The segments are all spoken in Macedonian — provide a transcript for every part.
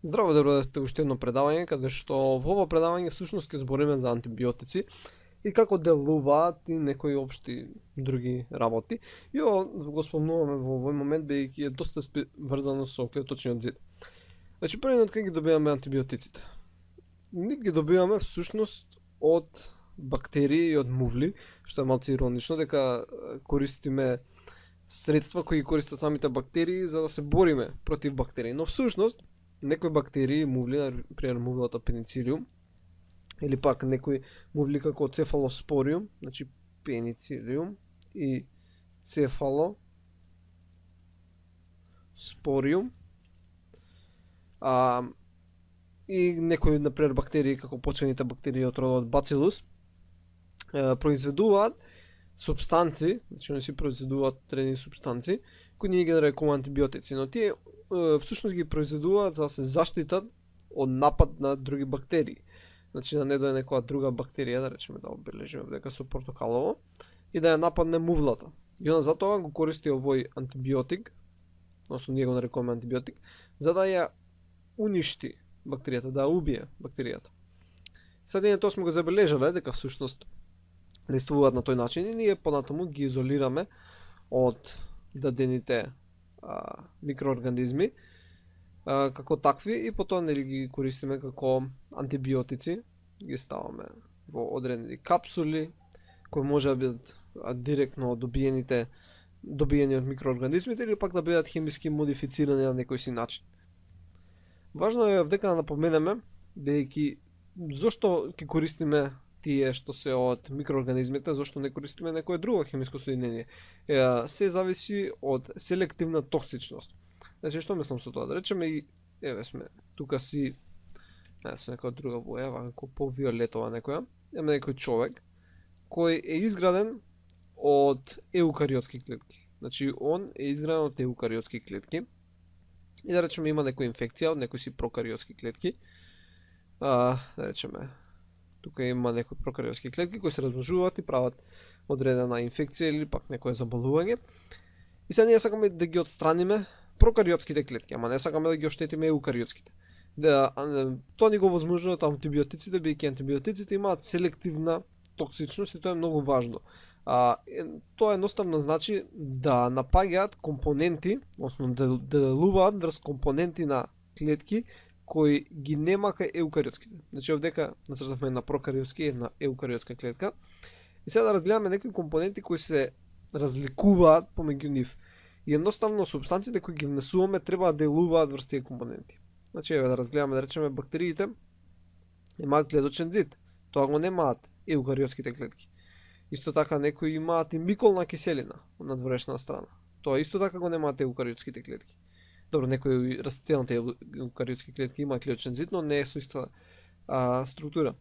Здраво, да бидете уште едно предавање, каде што во ова предавање всушност ќе збориме за антибиотици и како делуваат и некои општи други работи. И ово го спомнуваме во овој момент бидејќи е доста врзано со клеточниот зид. Значи првиот кај ги добиваме антибиотиците? Ние ги добиваме всушност од бактерии и од мувли, што е малку иронично дека користиме средства кои користат самите бактерии за да се бориме против бактерии, но всушност некои бактерии, мувли, например мувлата пеницилиум, или пак некои мувли како цефалоспориум, значи пеницилиум и цефалоспориум, и некои, например, бактерии како почените бактерии од родот Bacillus, произведуваат супстанци, значи они си произведуваат одредени супстанци, кои ние ги нарекуваме антибиотици, но тие всушност ги произведуваат за да се заштитат од напад на други бактерии. Значи да не дое некоја друга бактерија, да речеме да обележиме дека со портокалово, и да ја нападне мувлата. И она затоа го користи овој антибиотик, односно ние го нарекуваме антибиотик, за да ја уништи бактеријата, да ја убие бактеријата. Сега ние тоа сме го забележале дека всушност действуваат на тој начин и ние понатаму ги изолираме од дадените микроорганизми како такви и потоа нели ги користиме како антибиотици, ги ставаме во одредени капсули кои може да бидат директно добиени од микроорганизмите или пак да бидат хемиски модифицирани на некој си начин. Важно е дека да напоменеме бидејќи зошто ќе користиме тие што се од микроорганизмите, зашто не користиме некое друго хемиско соединение. Се зависи од селективна токсичност. Значи што мислам со тоа? Да речеме и еве сме тука си со некоја друга боја, како повиолетова некоја. Има некој човек кој е изграден од еукариотски клетки. Значи он е изграден од еукариотски клетки. И да речеме има некоја инфекција од некои си прокариотски клетки. Да речеме тука има некои прокариотски клетки кои се размножуваат и прават одредена инфекција или пак некое заболување. И сега ние сакаме да ги отстраниме прокариотските клетки, ама не сакаме да ги оштетиме еукариотските. Тоа ни го возможуваат антибиотиците, бидејќи антибиотиците имаат селективна токсичност и тоа е многу важно. Тоа едноставно значи да напаѓаат компоненти, односно да делуваат врз компоненти на клетки кои ги нема кај еукариотските. Значи овдека нацртавме една прокариотска и една еукариотска клетка. И сега да разгледаме некои компоненти кои се разликуваат помеѓу нив. И едноставно супстанциите кои ги внесуваме треба да делуваат врз тие компоненти. Значи еве да разгледаме, да речеме бактериите имаат клеточен зид. Тоа го немаат еукариотските клетки. Исто така некои имаат и миколна киселина од надворешна страна. Тоа исто така го немаат еукариотските клетки. Добро, некои растителните еукариотски клетки имаат клеточен зид, но не е со иста структура.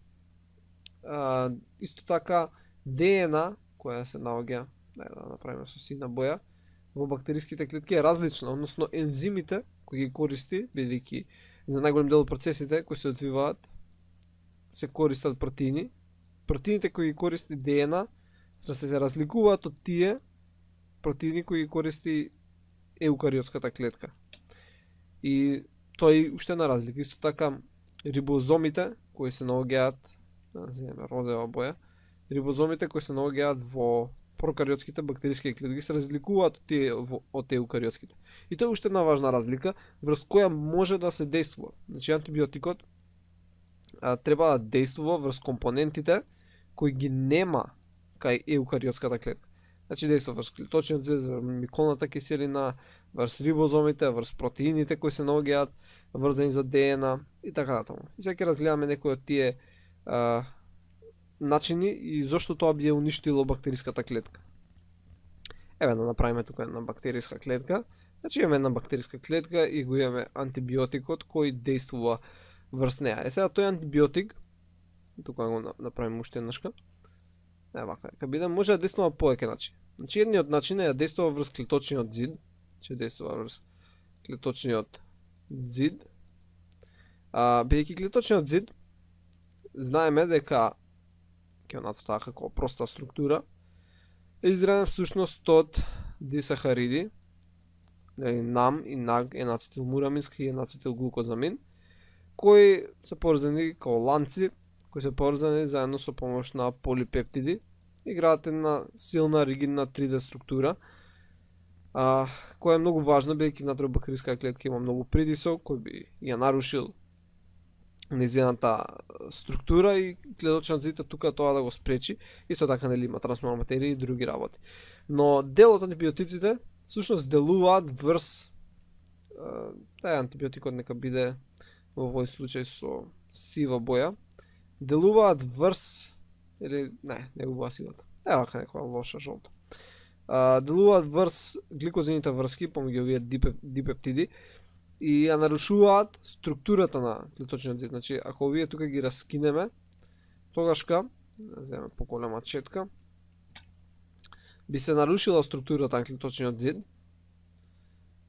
Исто така ДНА, која се наоѓа, да направиме со сина боја, во бактериските клетки е различна, односно ензимите кои ги користи, бидејќи за најголем дел од процесите кои се одвиваат се користат протеини. Протеините кои ги користи ДНА се разликуваат од тие протеини кои ги користи еукариотската клетка. И тоа е уште една разлика. Исто така рибозомите кои се наоѓаат, земеме розова боја, рибозомите кои се наоѓаат во прокариотските бактериски клетки се разликуваат од еукариотските. И тоа е уште една важна разлика врз која може да се действува. Значи антибиотикот треба да действува врз компонентите кои ги нема кај еукариотската клетка. Значи действува врз клеточниот зид, врз миколната киселина, врз рибозомите, врз протеините кои се наоѓаат врзани за ДНА и така натаму. И сега ќе разгледаме некои од тие начини и зошто тоа би ја уништило бактериската клетка. Еве да направиме тука една бактериска клетка. Значи имаме една бактериска клетка и го имаме антибиотикот кој действува врз неа. Сега тој антибиотик, тука го направиме уште еднашка. Вака, кога биде може да действува повеќе начини. Значи едниот начин е да действува врз клеточниот зид, че действува врз клеточниот зид. Бидејќи клеточниот зид знаеме дека ќе нацртаа како проста структура е изграден всушност од дисахариди, NAM и NAG, енацетилмурамински и енацетилглукозамин, кои се поврзани како ланци, кои се поврзани заедно со помош на полипептиди, играат една силна ригидна 3D структура, која е многу важна, бидејќи внатре во бактериска клетка има многу притисок кој би ја нарушил незината структура и клеточниот зид тука тоа да го спречи. Исто така нели има трансформер материја и други работи. Но дел од антибиотиците всушност делуваат врз тај антибиотикот нека биде во овој случај со сива боја, делуваат врз или не го бува сивата. Ева некоја лоша жолта. Делуваат врз гликозините врски помеѓу овие дипептиди и ја нарушуваат структурата на клеточниот зид. Значи, ако овие тука ги раскинеме, тогашка, земеме поголема четка, би се нарушила структурата на клеточниот зид,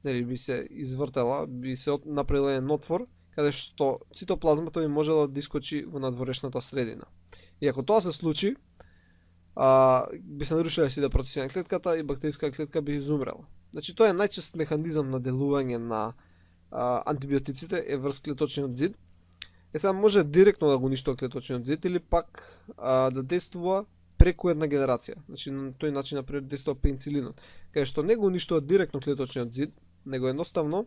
нели би се извртела, би се направила еден отвор, каде што цитоплазмата би можела да искочи во надворешната средина. И ако тоа се случи, би се нарушила сите процеси на клетката и бактериска клетка би изумрела. Значи, тоа е најчест механизам на делување на антибиотиците е врз клеточниот зид. Сега може директно да го уништува клеточниот зид или пак да действува преку една генерација. Значи, на тој начин например действува пеницилинот, каде што не го уништува директно клеточниот зид, него едноставно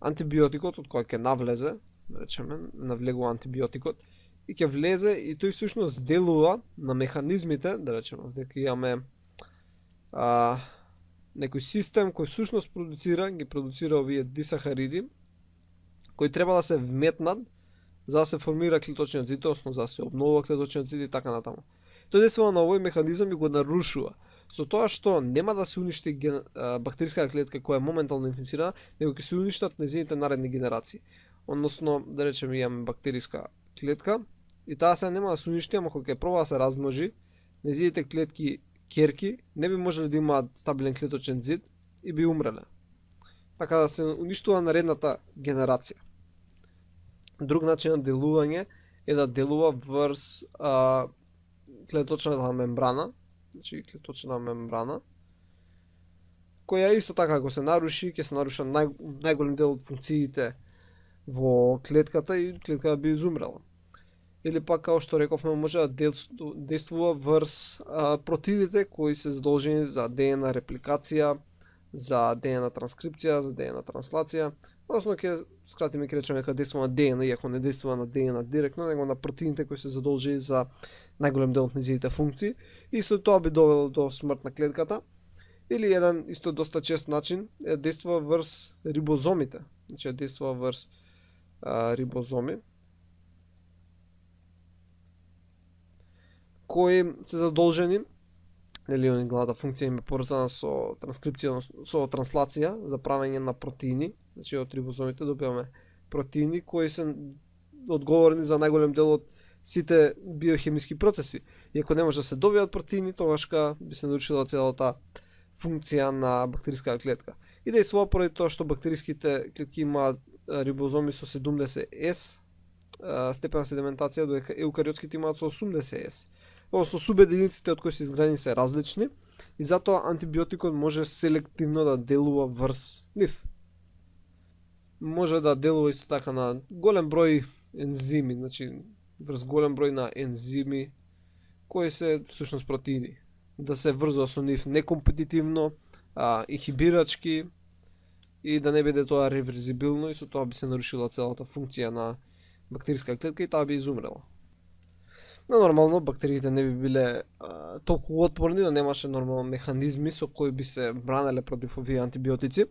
антибиотикот од кој ќе навлезе, да речеме, навлегува антибиотикот и ќе влезе и тој всушност делува на механизмите, да речеме, дека имаме некој систем кој всушност ги продуцира овие дисахариди, кои треба да се вметнат за да се формира клеточниот зид, односно за да се обновува клеточниот зид и така натаму. Тој действува на овој механизам и го нарушува. Со тоа што нема да се уништи бактериска клетка која е моментално инфицирана, него ќе се уништат незините наредни генерации. Односно, да речеме, имаме бактериска клетка и таа сега нема да се уништи, ама кога ќе проба да се размножи, незините клетки керки не би можеле да имаат стабилен клеточен зид и би умреле. Така да се уништува наредната генерација. Друг начин на делување е да делува врз клеточната мембрана, значи клеточна мембрана, која исто така ако се наруши, ќе се наруша најголем дел од функциите во клетката и клетката би изумрела. Или пак, како што рековме, може да действува врз протеините кои се задолжени за ДНК репликација, за ДНК транскрипција, за ДНК транслација. Односно ќе скратиме ќе речеме дека действува на ДНК, иако не действува на ДНК директно, него на протеините кои се задолжени за најголем дел од незините функции. Исто тоа би довело до смрт на клетката. Или еден исто доста чест начин е действува врз рибозомите. Значи действува врз рибозоми кои се задолжени, нели главната функција им е поврзана со транскрипција, со транслација за правење на протеини. Значи од рибозомите добиваме протеини кои се одговорни за најголем дел од сите биохемиски процеси. И ако не може да се добијат протеини, тогашка би се нарушила целата функција на бактериска клетка. И действува поради тоа што бактериските клетки имаат рибозоми со 70S степен на седиментација, додека еукариотските имаат со 80S. Односно субединиците од кои се изградени се различни и затоа антибиотикот може селективно да делува врз нив. Може да делува исто така на голем број ензими, значи врз голем број на ензими кои се всушност протеини. Да се врзува со нив некомпетитивно, инхибирачки и да не биде тоа реверзибилно и со тоа би се нарушила целата функција на бактериска клетка и таа би изумрела. Но нормално бактериите не би биле толку отпорни, да немаше нормално механизми со кои би се бранеле против овие антибиотици.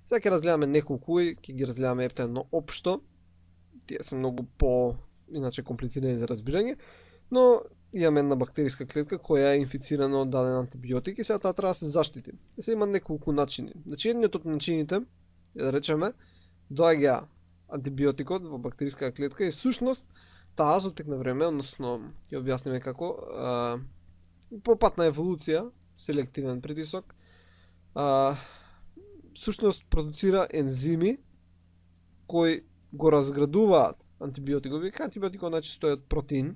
Сега ќе разгледаме неколку и ќе ги разгледаме ептено општо. Тие се многу иначе комплицирани за разбирање, но имаме една бактериска клетка која е инфицирана од даден антибиотик и сега таа треба да се заштити. И се има неколку начини. Значи едниот од начините е да речеме доаѓа антибиотикот во бактериска клетка и всушност таа со тек на време, односно ќе објасниме како по пат на еволуција, селективен притисок, всушност продуцира ензими кои го разградуваат антибиотикот. Вика антибиотикот најчесто е од протеин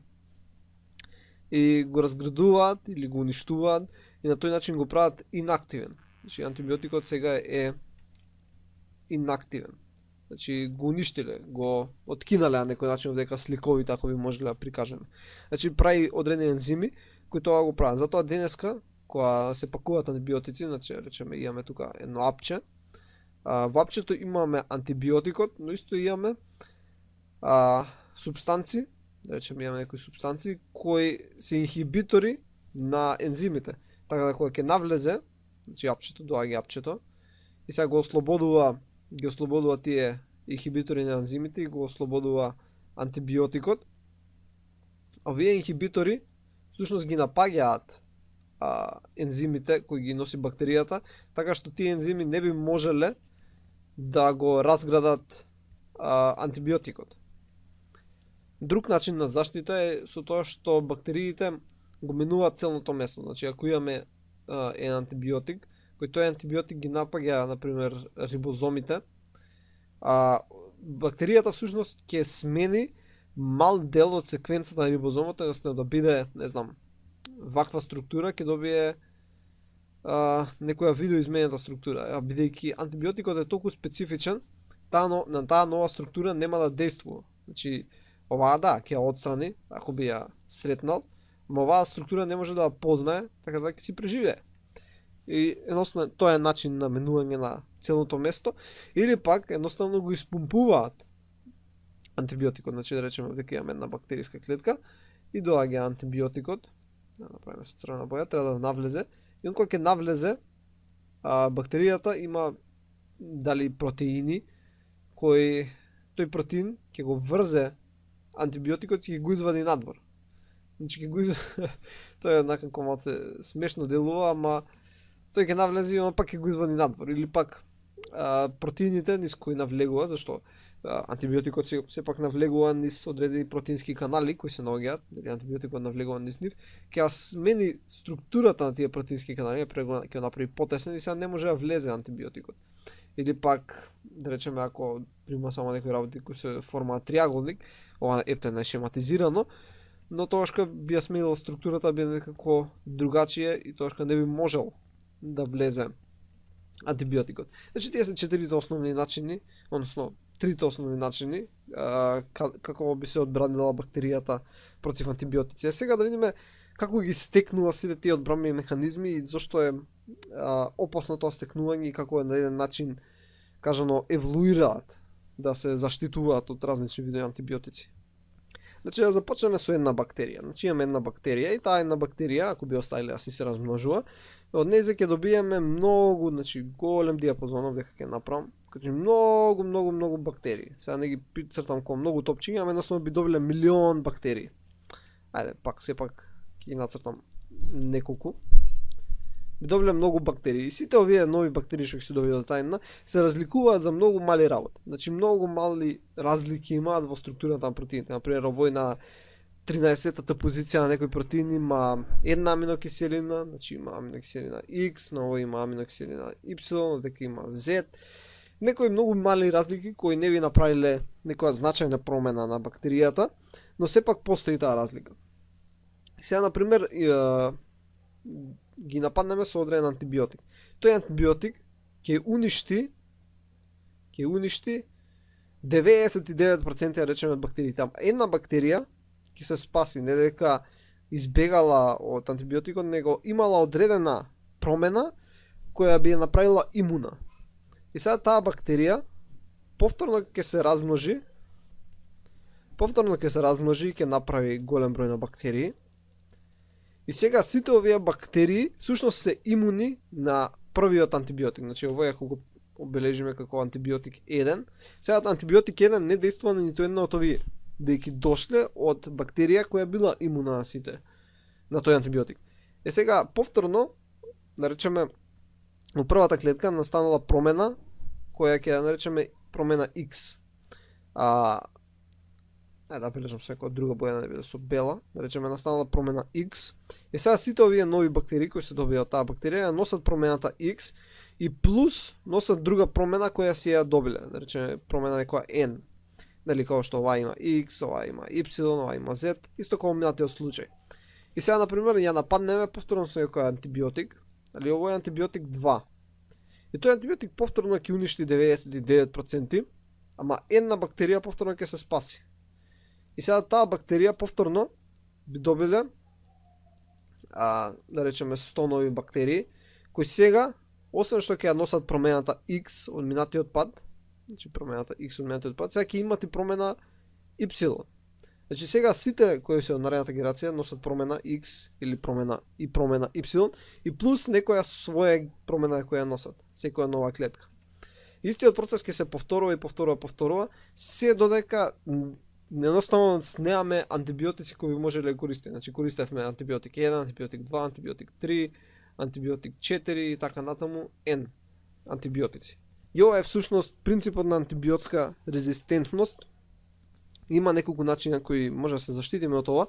и го разградуваат или го уништуваат и на тој начин го прават инактивен. Значи антибиотикот сега е инактивен. Значи го уништиле, го откинале на некој начин дека сликовите ако би можеле да прикажеме. Значи прави одредени ензими кои тоа го прават. Затоа денеска кога се пакуваат антибиотици, значи речеме имаме тука едно апче. Во апчето имаме антибиотикот, но исто имаме супстанци, речеме имаме некои супстанци кои се инхибитори на ензимите. Така да кога ќе навлезе, значи апчето, доаѓа апчето и сега ги ослободува тие инхибитори на ензимите и го ослободува антибиотикот. Овие инхибитори всушност ги напаѓаат ензимите кои ги носи бактеријата, така што тие ензими не би можеле да го разградат антибиотикот. Друг начин на заштита е со тоа што бактериите го минуваат целното место. Значи ако имаме еден антибиотик, кој тој антибиотик ги напаѓа, например, рибозомите, бактеријата всушност ќе смени мал дел од секвенцата на рибозомот, односно да биде, не знам, ваква структура, ќе добие некоја видоизменета структура. Бидејќи антибиотикот е толку специфичен, на таа нова структура нема да действува. Значи, оваа да, ќе ја отстрани, ако би ја сретнал, но оваа структура не може да ја познае, така да ќе си преживее. И едноставно тоа е начин на менување на целото место, или пак едноставно го испумпуваат антибиотикот. Значи да речеме дека имаме една бактериска клетка и доаѓа антибиотикот, да направиме со црвена боја, треба да навлезе, и кога ќе навлезе, бактеријата има дали протеини, кој тој протеин ќе го врзе антибиотикот и ќе го извади надвор. Значи ќе го тоа е некако малце смешно делува, ама тој ќе навлезе и он пак ќе го извади надвор. Или пак протеините низ кои навлегува, зашто антибиотикот сепак навлегува низ одредени протеински канали кои се наоѓаат, дали антибиотикот навлегува низ нив, ќе ја смени структурата на тие протеински канали, ќе ја направи потесен и сега не може да влезе антибиотикот. Или пак, да речеме, ако прима само некои работи кои се форма триаголник, ова ептен е шематизирано, но тоашка би ја сменила структурата, би некако другачие и тоашка не би можел да влезе антибиотикот. Значи тие се четирите основни начини, односно трите основни начини како би се одбранила бактеријата против антибиотици. Сега да видиме како ги стекнува сите тие одбранбени механизми и зошто е опасно тоа стекнување и како на еден начин кажано еволуираат да се заштитуваат од различни видови антибиотици. Значи да започнеме со една бактерија. Значи имаме една бактерија и таа една бактерија, ако би оставиле да се размножува, од нејзе ќе добиеме многу, значи голем диапазон дека ќе направам, значи многу бактерии. Сега не ги цртам како многу топчиња, ама едноставно би добиле милион бактерии. Ајде, пак сепак ќе ги нацртам неколку. Би добиле многу бактерии. И сите овие нови бактерии што ќе се добијат тајна се разликуваат за многу мали работи. Значи многу мали разлики имаат во структурата на протеините. Например, овој на 13-тата позиција на некој протеин има една аминокиселина, значи има аминокиселина X, на овој има аминокиселина Y, дека има Z. Некои многу мали разлики кои не би направиле некоја значајна промена на бактеријата, но сепак постои таа разлика. Сега, например, ги нападнеме со одреден антибиотик. Тој антибиотик ќе уништи 99% речеме бактериите. Една бактерија ќе се спаси, не дека избегала од антибиотикот, него имала одредена промена која би ја направила имуна. И сега таа бактерија повторно ќе се размножи и ќе направи голем број на бактерии. И сега сите овие бактерии всушност се имуни на првиот антибиотик. Значи овој ако го обележиме како антибиотик 1, сега антибиотик 1 не действува на ниту една од овие, бидејќи дошле од бактерија која била имуна на сите на тој антибиотик. Сега повторно, наречеме, во првата клетка настанала промена која ќе ја наречеме промена X. Да бележам со некоја друга боја, да биде со бела, да речеме настанала промена X. И сега сите овие нови бактерии кои се добија од таа бактерија носат промената X и плюс носат друга промена која си ја добиле, да речеме промена некоја N. Дали како што ова има X, ова има Y, ова има Z, исто како минатиот случај. И сега на пример ја нападнеме повторно со некој антибиотик, али овој антибиотик 2. И тој антибиотик повторно ќе уништи 99% ама една бактерија повторно ќе се спаси. И сега таа бактерија повторно би добиле да речеме 100 нови бактерии, кои сега, освен што ќе ја носат промената X од минатиот пат, значи промената X од минатиот пат, сега ќе имат и промена Y. Значи сега сите кои се од наредната генерација носат промена X или промена Y и плюс некоја своја промена која носат, секоја нова клетка. Истиот процес ќе се повторува и повторува, се додека едноставно немаме антибиотици кои би можеле да користиме. Значи користевме антибиотик 1, антибиотик 2, антибиотик 3, антибиотик 4 и така натаму N антибиотици. И ова е всушност принципот на антибиотска резистентност. Има неколку начина кои може да се заштитиме од ова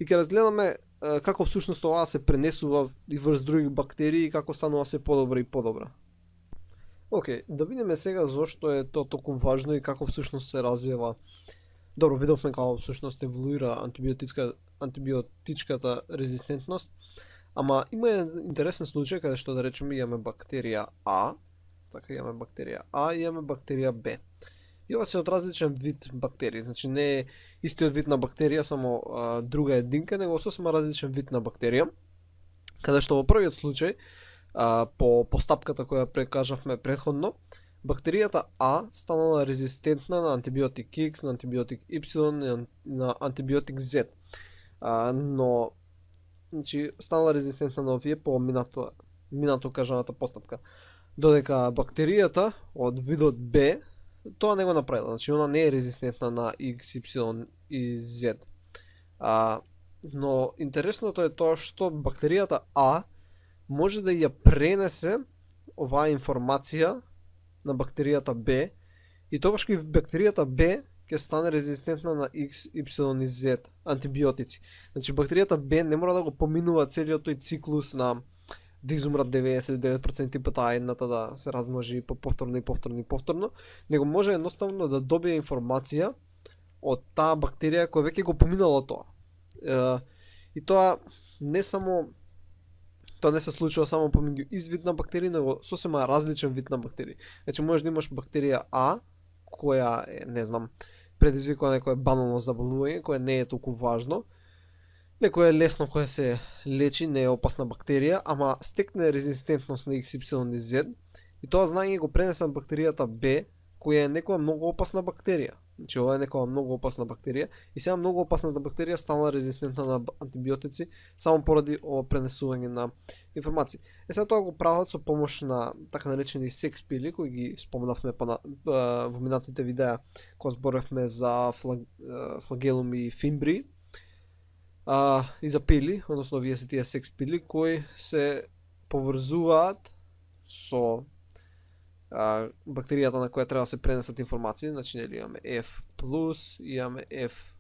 и ќе разгледаме како всушност ова се пренесува и врз други бактерии и како станува се подобра и подобра. Океј, да видиме сега зошто е тоа толку важно и како всушност се развива. Добро, видовме како всушност еволуира антибиотичката резистентност, ама има интересен случај каде што да речеме имаме бактерија А, така имаме бактерија А и имаме бактерија Б. И ова се од различен вид бактерии, значи не е истиот вид на бактерија, само друга единка, него сосема различен вид на бактерија, каде што во првиот случај, по постапката која прекажавме претходно, бактеријата А станала резистентна на антибиотик X, на антибиотик Y, на антибиотик Z. Но значи станала резистентна на овие по минато кажаната постапка. Додека бактеријата од видот Б тоа не го направила, значи она не е резистентна на X, Y и Z. Но интересното е тоа што бактеријата А може да ја пренесе оваа информација на бактеријата Б и тогаш кога бактеријата Б ќе стане резистентна на X, Y и Z антибиотици. Значи бактеријата Б не мора да го поминува целиот тој циклус на да изумрат 99% пат едната да се размножи повторно, него може едноставно да добие информација од таа бактерија која веќе го поминала тоа. И тоа не се случува само помеѓу извид на бактерии, него сосема различен вид на бактерии. Значи можеш да имаш бактерија А, која е, не знам, предизвикува некое банално заболување, кое не е толку важно, некој е лесно кој се лечи, не е опасна бактерија, ама стекне резистентност на X, Y и Z, и тоа знаење го пренесе на бактеријата Б, која е некоја многу опасна бактерија. Значи ова е некоја многу опасна бактерија и сега многу опасната бактерија станала резистентна на антибиотици само поради ова пренесување на информации. Сега тоа го прават со помош на така наречени секс пили кои ги споменавме во минатите видеа кога зборевме за флагелум и фимбри. И за пили, односно вие се тие секс пили кои се поврзуваат со бактеријата на која треба да се пренесат информации, значи нели имаме F+, имаме F-,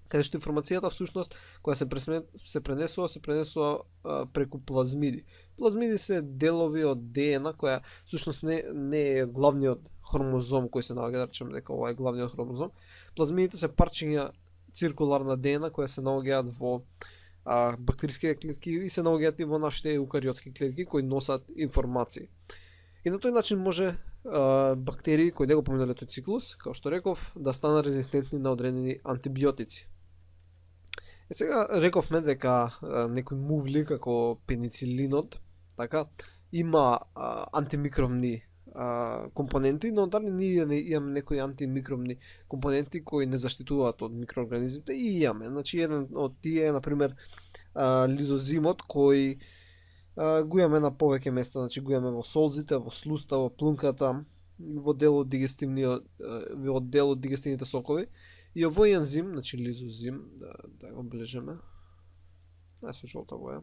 каде што информацијата всушност која се пренесува преку плазмиди. Плазмиди се делови од ДНА која всушност не е главниот хромозом кој се наоѓа, да речеме дека ова е главниот хромозом. Плазмидите се парчиња циркуларна ДНА која се наоѓаат во бактериските клетки и се наоѓаат и во нашите еукариотски клетки кои носат информации. И на тој начин може бактерии кои не го поминале тој циклус, како што реков, да станат резистентни на одредени антибиотици. Сега рековме дека некои мувли како пеницилинот, така, има антимикробни компоненти, но дали ние имаме некои антимикробни компоненти кои не заштитуваат од микроорганизмите и имаме. Значи еден од тие е на пример лизозимот кој го имаме на повеќе места, значи го имаме во солзите, во слуста, во плунката, во дел од дигестивните сокови. И овој ензим, значи лизозим, да го облежеме. Со жолта боја.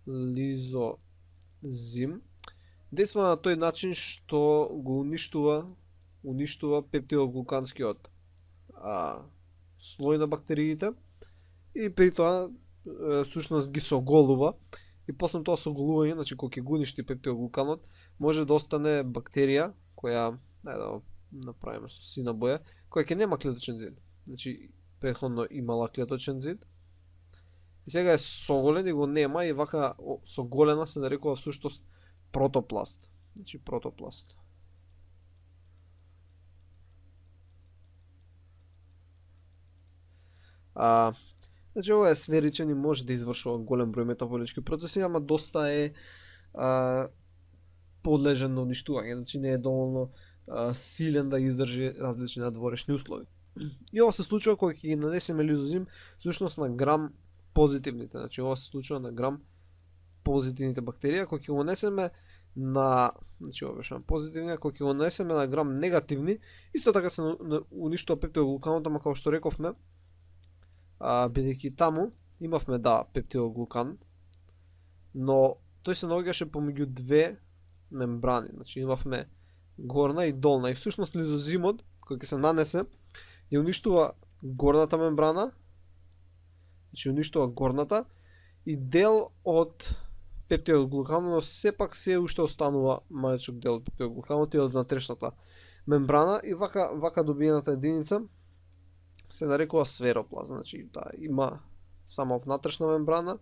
Лизозим действува на тој начин што го уништува пептидоглуканскиот слој на бактериите и при тоа всушност ги соголува и после тоа соголување, значи кога ќе го уништи пептидоглуканот, може да остане бактерија која, да направиме со сина боја, која ќе нема клеточен зид. Значи претходно имала клеточен зид и сега е соголен и го нема и вака соголена се нарекува всушност протопласт. Значи протопласт. Значи ова е сферичен и може да извршува голем број метаболички процеси, ама доста е подлежен на уништување, значи не е доволно силен да издржи различни надворешни услови. И ова се случува кога ќе ги нанесеме лизозим всушност на грам позитивните, значи ова се случува на грам позитивните бактерии, кога ќе го нанесеме на, значи ова беше на позитивни, кога ќе го нанесеме на грам негативни, исто така се уништува пептидоглуканот, ама како што рековме, бидејќи таму имавме пептидоглукан, но тој се наоѓаше помеѓу две мембрани, значи имавме горна и долна, и всушност лизозимот кој ќе се нанесе ја уништува горната мембрана, значи уништува горната и дел од пептидоглуканот, но сепак се уште останува малечок дел од пептидоглуканот и од внатрешната мембрана, и вака добиената единица се нарекува сферопласт, значи има само внатрешна мембрана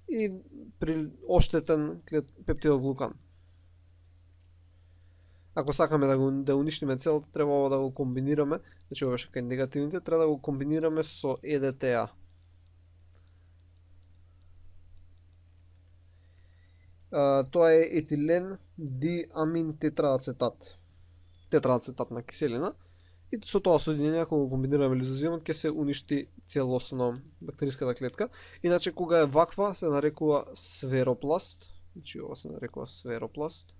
и при оштетен пептидоглукан. Ако сакаме да уништиме целото, треба да го комбинираме, значи ова беше кај негативните, треба да го комбинираме со ЕДТА. Тоа е етилен диамин тетрацетат, тетрацетатна киселина, и со тоа соединение, кога го комбинираме лизозимот, ќе се уништи целосно бактериската клетка. Иначе кога е ваква се нарекува сферопласт, значи ова се нарекува сферопласт.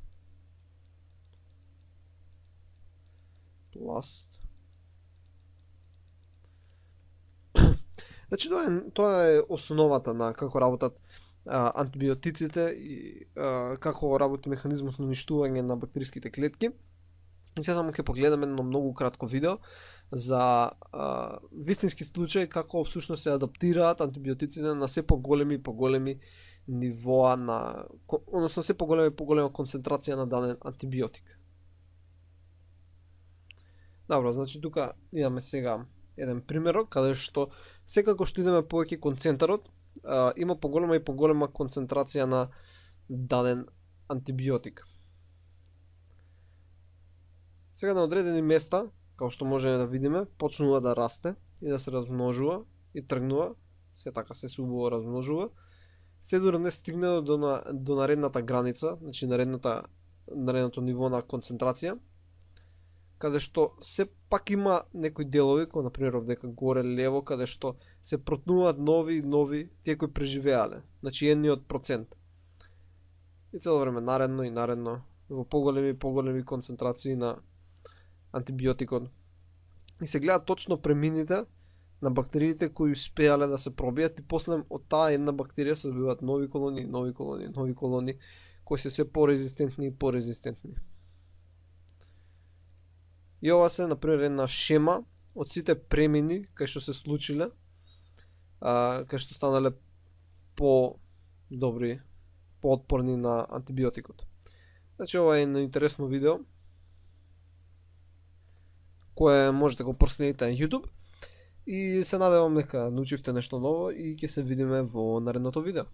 Значи тоа е основата на како работат антибиотиците и како работи механизмот на уништување на бактериските клетки. И сега само ќе погледаме едно многу кратко видео за вистински случај како всушност се адаптираат антибиотиците на се поголеми и поголеми нивоа на, односно се поголема и поголема концентрација на даден антибиотик. Добро, значи тука имаме сега еден примерок каде што секако што идеме повеќе концентарот, има поголема и поголема концентрација на даден антибиотик. Сега на одредени места, како што можеме да видиме, почнува да расте и да се размножува и тргнува, се така се убаво размножува, се дори не стигне до наредната граница, значи наредното ниво на концентрација, каде што се пак има некои делови, кои например овдека горе лево, каде што се протнуваат нови тие кои преживеале, значи едниот процент. И цело време наредно и наредно во поголеми концентрации на антибиотикот. И се гледа точно премините на бактериите кои успеале да се пробијат, и после од таа една бактерија се добиваат нови колонии, кои се порезистентни и порезистентни. И ова се, например, една шема од сите премини кај што се случиле, кај што станале по-добри, по-отпорни на антибиотикот. Значи ова е едно интересно видео кое можете да го проследите на YouTube, и се надевам дека научивте нешто ново и ќе се видиме во наредното видео.